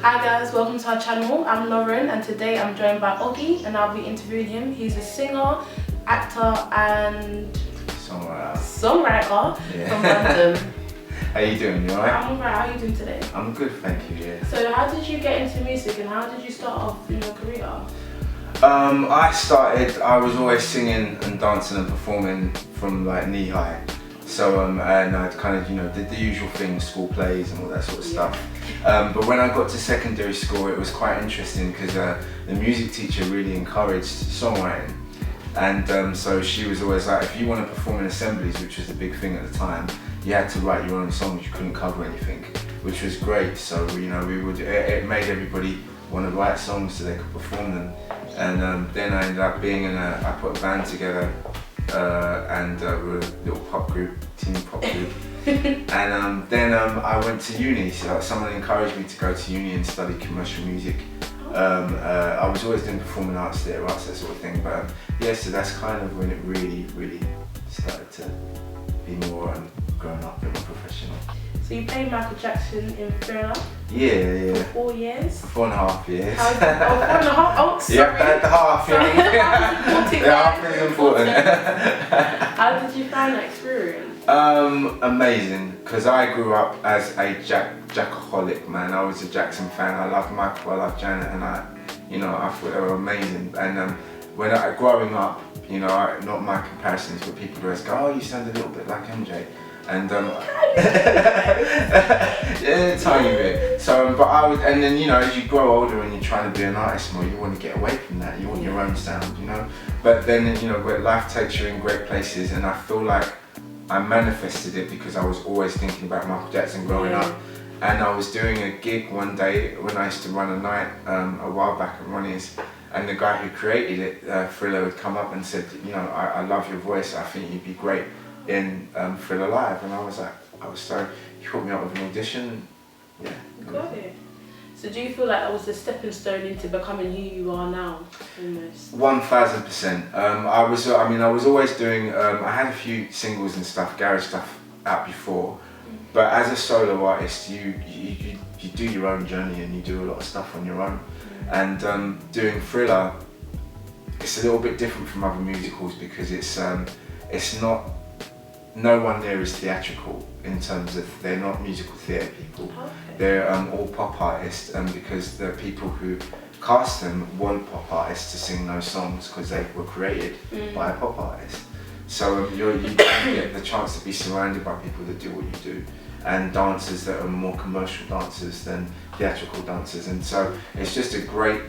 Hi guys, welcome to our channel. I'm Lauren and today I'm joined by Oggie and I'll be interviewing him. He's a singer, actor and songwriter from London. How you doing? You alright? I'm alright, how are you doing today? I'm good, thank you, yeah. So how did you get into music and how did you start off in your career? I was always singing and dancing and performing from like knee high. So and I'd kind of, did the usual things, school plays and all that sort of stuff. But when I got to secondary school, it was quite interesting because the music teacher really encouraged songwriting. And so she was always like, if you want to perform in assemblies, which was the big thing at the time, you had to write your own songs, you couldn't cover anything, which was great. So, it made everybody want to write songs so they could perform them. And then I ended up being I put a band together and we were a little pop group, teen pop group. And then I went to uni, so someone encouraged me to go to uni and study commercial music. I was always doing performing arts, theatre arts, that sort of thing, but yeah, so that's kind of when it really started to be more grown up and more professional. So you played Michael Jackson in Thriller? Yeah. For 4 years? 4.5 years. 4.5? Oh, sorry. Yeah, the half. Sorry. The half is important. How did you find that experience? Amazing, because I grew up as a Jackaholic, man. I was a Jackson fan. I loved Michael, I loved Janet, and I thought they were amazing. And when growing up, not my comparisons, but people always go, "Oh, you sound a little bit like MJ." And yeah, a tiny bit. So, but and then as you grow older and you're trying to be an artist more, you want to get away from that. You want your own sound, But then where life takes you in great places, and I feel like I manifested it because I was always thinking about Michael Jackson growing up. And I was doing a gig one day when I used to run a night a while back at Ronnie's, and the guy who created it, Thriller, had come up and said, I love your voice. I think you'd be great in Thriller Live. And I was so, he put me up with an audition. Yeah. Got it. So do you feel like that was a stepping stone into becoming who you are now, almost? 1000%. I was always doing, I had a few singles and stuff, garage stuff out before, but as a solo artist, you do your own journey and you do a lot of stuff on your own. And doing Thriller, it's a little bit different from other musicals because it's not, no one there is theatrical in terms of they're not musical theatre people. Okay. They're all pop artists, because the people who cast them want pop artists to sing those songs because they were created by a pop artist. So you get the chance to be surrounded by people that do what you do, and dancers that are more commercial dancers than theatrical dancers. And so it's just a great,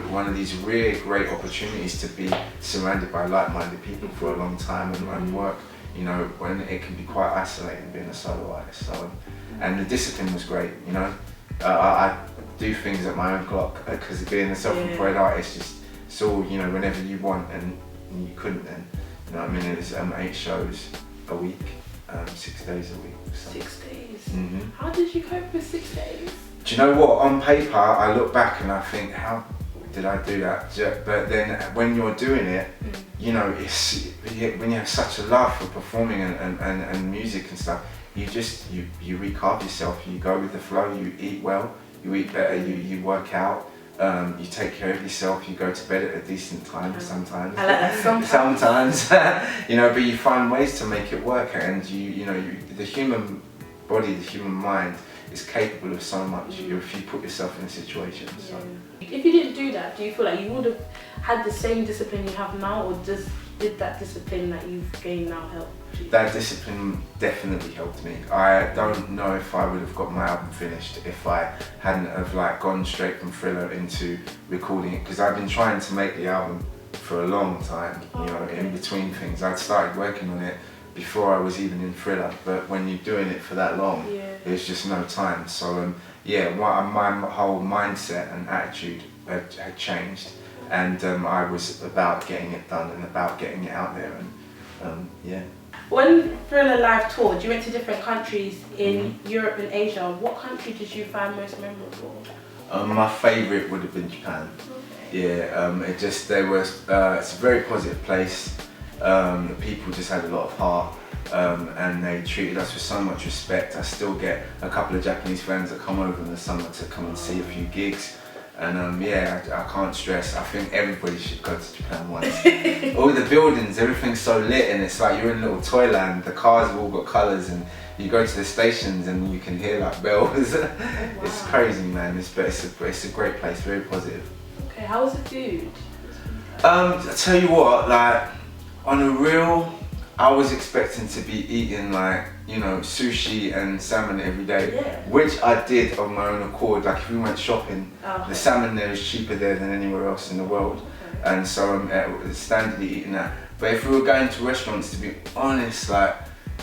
one of these really great opportunities to be surrounded by like-minded people for a long time and work. When it can be quite isolating being a solo artist. So, and the discipline was great. I do things at my own clock because being a self-employed artist, just saw whenever you want and you couldn't then. It was 8 shows a week, 6 days a week. So. 6 days. Mm-hmm. How did you cope with 6 days? Do you know what? On paper, I look back and I think, how did I do that? But then when you're doing it, when you have such a love for performing and music and stuff, you recarve yourself, you go with the flow, you eat well, you eat better, you work out, you take care of yourself, you go to bed at a decent time sometimes. I like that sometimes. But you find ways to make it work, and the human body, the human mind is capable of so much if you put yourself in a situation. So. If you didn't do that, do you feel like you would have had the same discipline you have now, or did that discipline that you've gained now help you? That discipline definitely helped me. I don't know if I would have got my album finished if I hadn't have gone straight from Thriller into recording it, because I've been trying to make the album for a long time, in between things. I'd started working on it before I was even in Thriller, but when you're doing it for that long, there's just no time. So my whole mindset and attitude had changed, and I was about getting it done and about getting it out there, and When Thriller Live toured, you went to different countries in Europe and Asia. What country did you find most memorable? My favourite would have been Japan. Okay. It's a very positive place. The people just had a lot of heart. and they treated us with so much respect. I still get a couple of Japanese friends that come over in the summer to come and see a few gigs. And yeah, I can't stress, I think everybody should go to Japan once. All the buildings, everything's so lit, and it's like you're in a little toyland. The cars have all got colours, and you go to the stations and you can hear like bells. Wow. It's crazy, man. It's a great place, very positive. Okay, how was the food? I tell you what, like, on a real, I was expecting to be eating like, you know, sushi and salmon every day, which I did on my own accord. Like if we went shopping, the salmon there is cheaper there than anywhere else in the world. And so I'm standardly eating that. But if we were going to restaurants, to be honest, like,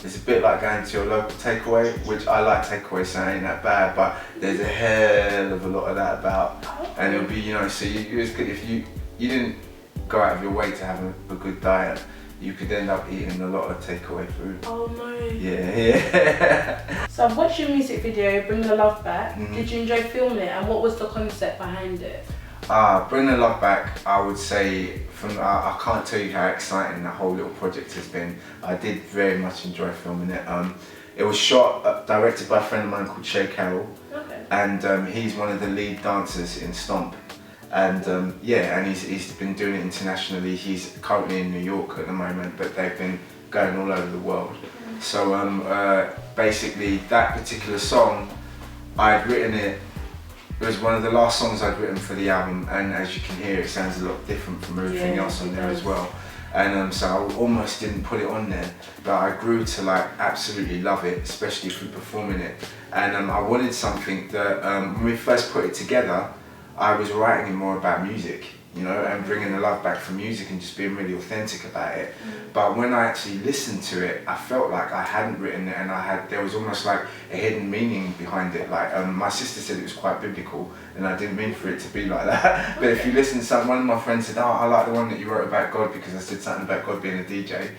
it's a bit like going to your local takeaway, which I like takeaway, so it ain't that bad, but there's a hell of a lot of that about. And it'll be, you know, so if you didn't go out of your way to have a good diet, you could end up eating a lot of takeaway food. Oh no. Yeah. So I've watched your music video, Bring the Love Back. Did you enjoy filming it, and what was the concept behind it? Bring the Love Back, I would say, I can't tell you how exciting that whole little project has been. I did very much enjoy filming it. It was shot, directed by a friend of mine called Shay Carroll. Okay. And he's one of the lead dancers in Stomp. And yeah, and he's been doing it internationally. He's currently in New York at the moment, but they've been going all over the world. So basically that particular song, I'd written it. It was one of the last songs I'd written for the album, and as you can hear, it sounds a lot different from everything else on there as well. And so I almost didn't put it on there, but I grew to like absolutely love it, especially through performing it. And I wanted something that, when we first put it together, I was writing more about music, you know, and bringing the love back for music and just being really authentic about it. But when I actually listened to it, I felt like I hadn't written it, and there was almost like a hidden meaning behind it. Like my sister said it was quite biblical, and I didn't mean for it to be like that. But if you listen to one of my friends said, oh, I like the one that you wrote about God because I said something about God being a DJ.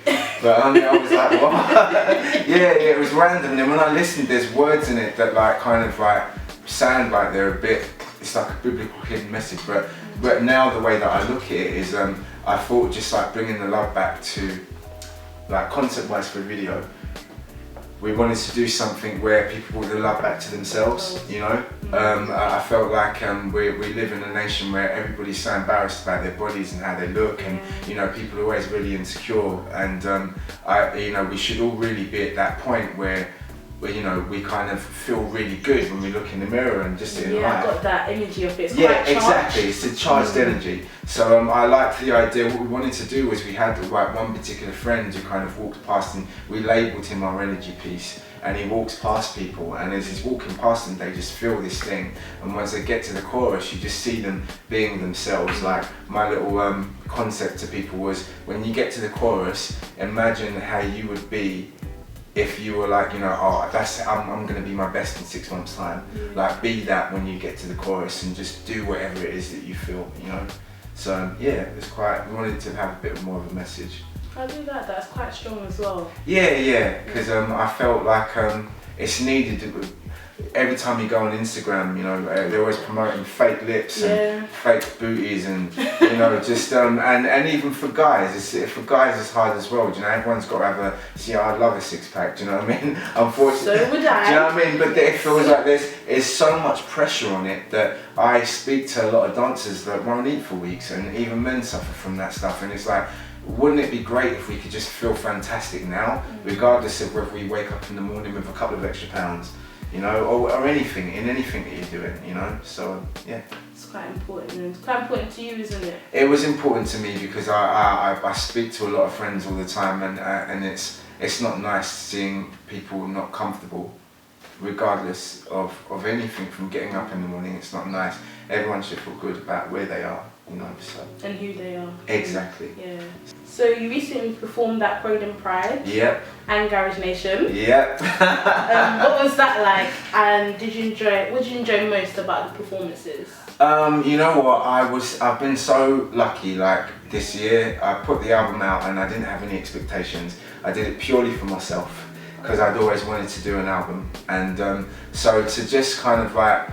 But I was like, what? Yeah, it was random. And then when I listened, there's words in it that like kind of like sound like they're a bit, it's like a biblical hidden message, but now the way that I look at it is I thought just like bringing the love back to, like concept wise for a video, we wanted to do something where people brought the love back to themselves, you know. I felt like we live in a nation where everybody's so embarrassed about their bodies and how they look, and you know, people are always really insecure, and you know, we should all really be at that point where you know, we kind of feel really good when we look in the mirror and just in life. Yeah, I got that energy of it. It's yeah, exactly. It's a charged energy. So I liked the idea. What we wanted to do was we had like one particular friend who kind of walked past, and we labelled him our energy piece. And he walks past people, and as he's walking past them, they just feel this thing. And once they get to the chorus, you just see them being themselves. Like my little concept to people was, when you get to the chorus, imagine how you would be if you were like, you know, oh, I'm gonna be my best in 6 months' time. Like, be that when you get to the chorus, and just do whatever it is that you feel, you know. So yeah, it's quite. We wanted to have a bit more of a message. I do like that. That's quite strong as well. Yeah, because I felt like it's needed. Every time you go on Instagram, you know, they're always promoting fake lips and fake booties, and you know, just and even for guys, for guys it's hard as well. You know, everyone's got to have a. See, I'd love a six pack. Do you know what I mean? Unfortunately, so would I. Do you know what I mean? But it feels like there's so much pressure on it that I speak to a lot of dancers that won't eat for weeks, and even men suffer from that stuff. And it's like, wouldn't it be great if we could just feel fantastic now, regardless of whether we wake up in the morning with a couple of extra pounds? You know, or anything, in anything that you're doing, you know, so yeah. It's quite important, and it's quite important to you, isn't it? It was important to me because I speak to a lot of friends all the time, and it's not nice seeing people not comfortable, regardless of anything, from getting up in the morning. It's not nice. Everyone should feel good about where they are, you know, so. And who they are. Exactly. Yeah. So you recently performed at Croydon Pride. Yep. And Garage Nation. Yep. What was that like? And what did you enjoy most about the performances? You know what, I've been so lucky. Like this year, I put the album out and I didn't have any expectations. I did it purely for myself because I'd always wanted to do an album, and so to just kind of like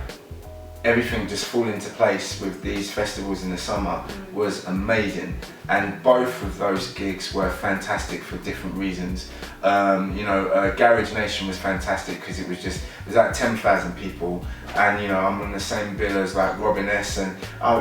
everything just fall into place with these festivals in the summer was amazing. And both of those gigs were fantastic for different reasons. Garage Nation was fantastic because it was like 10,000 people, and I'm on the same bill as like Robin S, and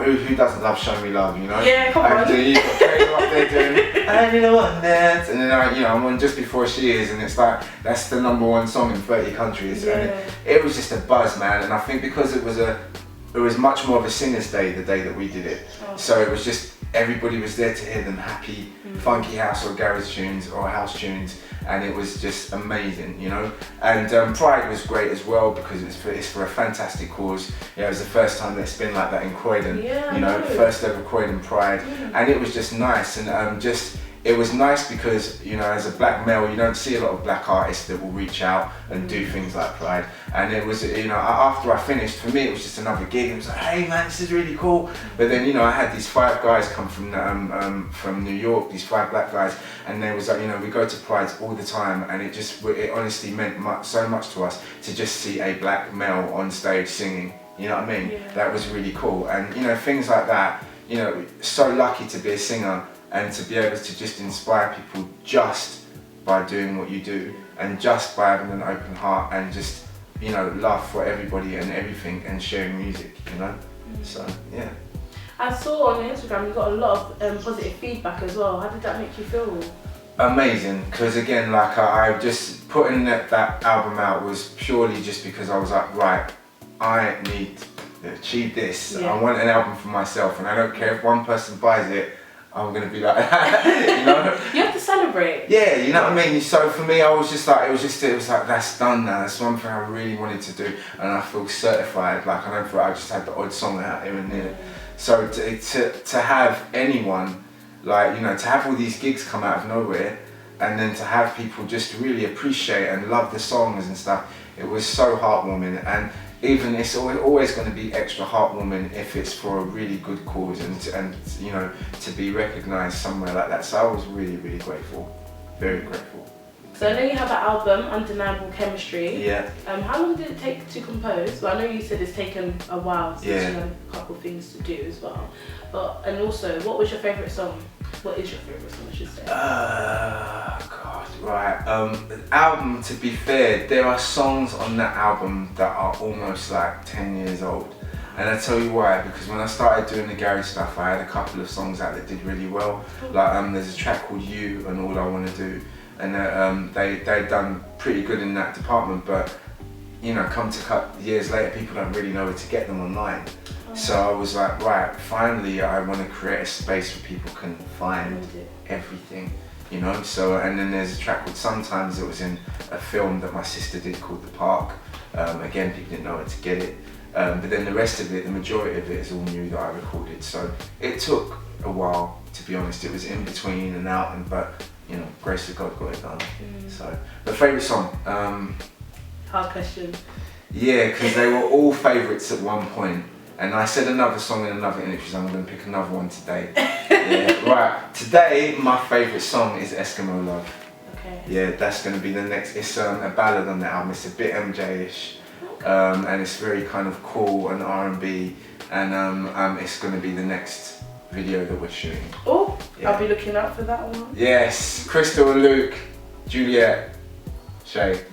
who doesn't love Show Me Love, Yeah, come on. You've got Kayla up there doing, and you know what, dance, and then I'm on Just Before She Is, and it's like, that's the #1 song in 30 countries, and it was just a buzz, man. And I think because it was much more of a singer's day the day that we did it. So it was just, everybody was there to hear them happy, funky house or garage tunes or house tunes, and it was just amazing, And Pride was great as well because it's for a fantastic cause. It was the first time that it's been like that in Croydon, first ever Croydon Pride, and it was just nice, and it was nice because, as a black male, you don't see a lot of black artists that will reach out and do things like Pride. And it was, after I finished, for me, it was just another gig. It was like, hey man, this is really cool. But then, I had these 5 guys come from New York, these 5 black guys, and they was like, we go to Prides all the time, and it honestly meant so much to us to just see a black male on stage singing. You know what I mean? Yeah. That was really cool. And, things like that, so lucky to be a singer, and to be able to just inspire people just by doing what you do, and just by having an open heart, and just, love for everybody and everything, and sharing music, So, yeah. I saw on Instagram you got a lot of positive feedback as well. How did that make you feel? Amazing, because again, like I just putting that album out was purely just because I was like, right, I need to achieve this. I want an album for myself, and I don't care if one person buys it, I'm gonna be like that, You have to celebrate. Yeah, you know what I mean? So for me, I was just like, it was like, that's done now. That's one thing I really wanted to do, and I feel certified. Like, I don't feel I just had the odd song out here and there. So to have anyone, like, to have all these gigs come out of nowhere, and then to have people just really appreciate and love the songs and stuff, it was so heartwarming. And even it's always going to be extra heartwarming if it's for a really good cause, and to be recognised somewhere like that. So I was really, really grateful, very grateful. So I know you have an album, Undeniable Chemistry. Yeah. How long did it take to compose? Well, I know you said it's taken a while since you had a couple of things to do as well. And also, what was your favourite song? What is your favourite song, I should say? God, right. The album, to be fair, there are songs on that album that are almost like 10 years old. And I tell you why, because when I started doing the garage stuff, I had a couple of songs out that did really well. Like there's a track called You and All I Want to Do. And they'd done pretty good in that department, but come to years later, people don't really know where to get them online. So I was like, right, finally I want to create a space where people can find everything, So, and then there's a track called Sometimes. It was in a film that my sister did called The Park. Again, people didn't know where to get it. But then the rest of it, the majority of it is all new that I recorded. So it took a while, to be honest. It was in between and out, but grace of God got it done. So, the favourite song? Hard question. Yeah, because they were all favourites at one point. And I said another song in another interview, so I'm going to pick another one today. Right, today my favourite song is Eskimo Love. Okay. Yeah, that's going to be the next. It's a ballad on the album. It's a bit MJ-ish, and it's very kind of cool and R&B, and it's going to be the next video that we're shooting. Oh, I'll be looking out for that one. Yes, Crystal, Luke, Juliet, Shay.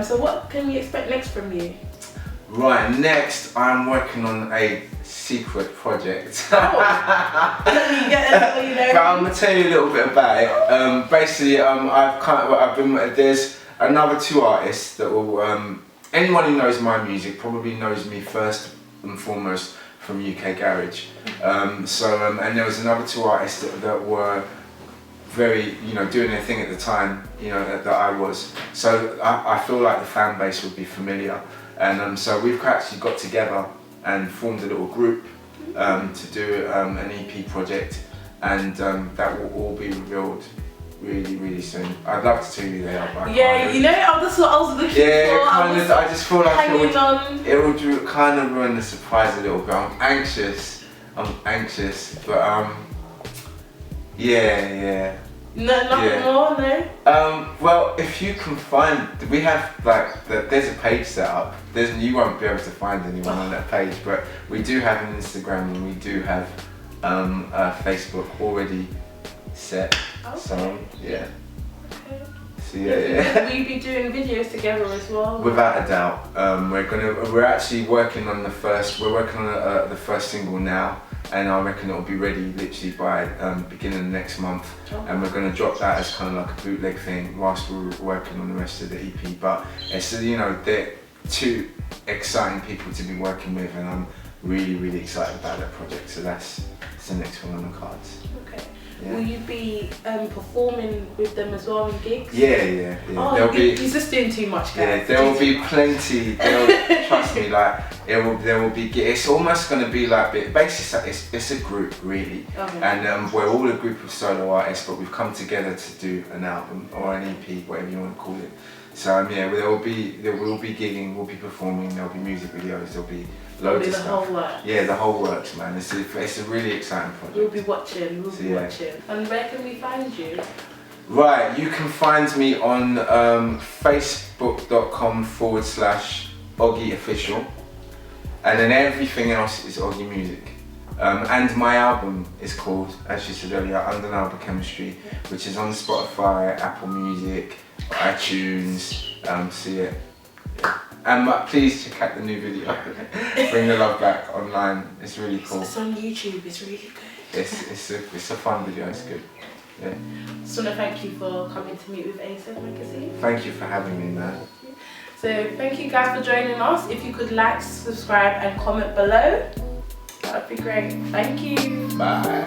So what can we expect next from you? Right, next I'm working on a secret project. But I'm gonna tell you a little bit about it. Basically, there's another 2 artists that will. Anyone who knows my music probably knows me first and foremost from UK Garage. And there was another 2 artists that were very, doing their thing at the time, that I was. So I feel like the fan base would be familiar. And so we've actually got together and formed a little group to do an EP project, and that will all be revealed really, really soon. I'd love to tell you they are, but that's what I was looking for. I just feel like it would on. kind of ruin the surprise a little bit. I'm anxious, but yeah, Nothing more, no? Well, if you can find, we have like, there's a page set up. You won't be able to find anyone on that page, but we do have an Instagram and we do have Facebook already set. Okay. So, yeah. Okay. So, yeah. Will you be doing videos together as well? Without a doubt. We're actually working on the first single now. And I reckon it'll be ready literally by beginning of next month. Okay. And we're going to drop that as kind of like a bootleg thing whilst we're working on the rest of the EP. But it's, they're two exciting people to be working with, and I'm really, really excited about that project. So that's the next one on the cards. Okay. Yeah. Will you be performing with them as well in gigs? Yeah. Oh, he's just doing too much, guys. Yeah, there will be plenty. Trust me, like there will be. It's almost going to be like basically it's a group really, okay. And we're all a group of solo artists, but we've come together to do an album or an EP, whatever you want to call it. So yeah, there will be gigging, we'll be performing, there'll be music videos, there'll be loads of stuff. The whole works. Yeah, the whole works, man. It's a really exciting project. We'll be watching. And where can we find you? Right, you can find me on facebook.com/Oggie Official, and then everything else is Oggie Music. And my album is called, as you said earlier, Undeniable Chemistry, which is on Spotify, Apple Music, iTunes. So yeah. And please check out the new video, Bring the Love Back, online. It's really cool. It's on YouTube. It's really good. It's a fun video. It's good. Yeah. Just want to thank you for coming to meet with AZ Magazine. Thank you for having me, man. So thank you guys for joining us. If you could like, subscribe and comment below, that would be great. Thank you. Bye.